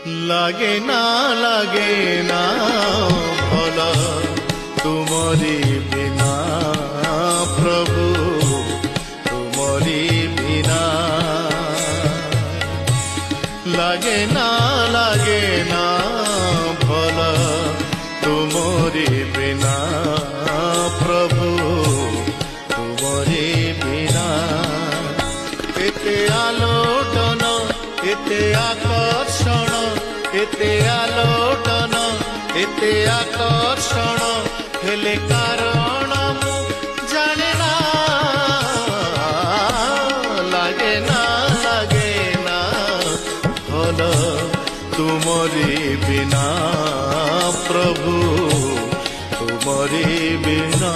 লাগে না ভল তুমরি বিনা প্রভু তুমরি বিনা লাগে না ভল তুমরি বিনা প্রভু তুমরি বিনা এতে আলোড়ন এতে আকর্ষণ এতে আলোড়ন এতে আকর্ষণ হেলে কারণ মু জানে না লাগে না ভল তুমরি বিনা প্রভু তুমরি বিনা।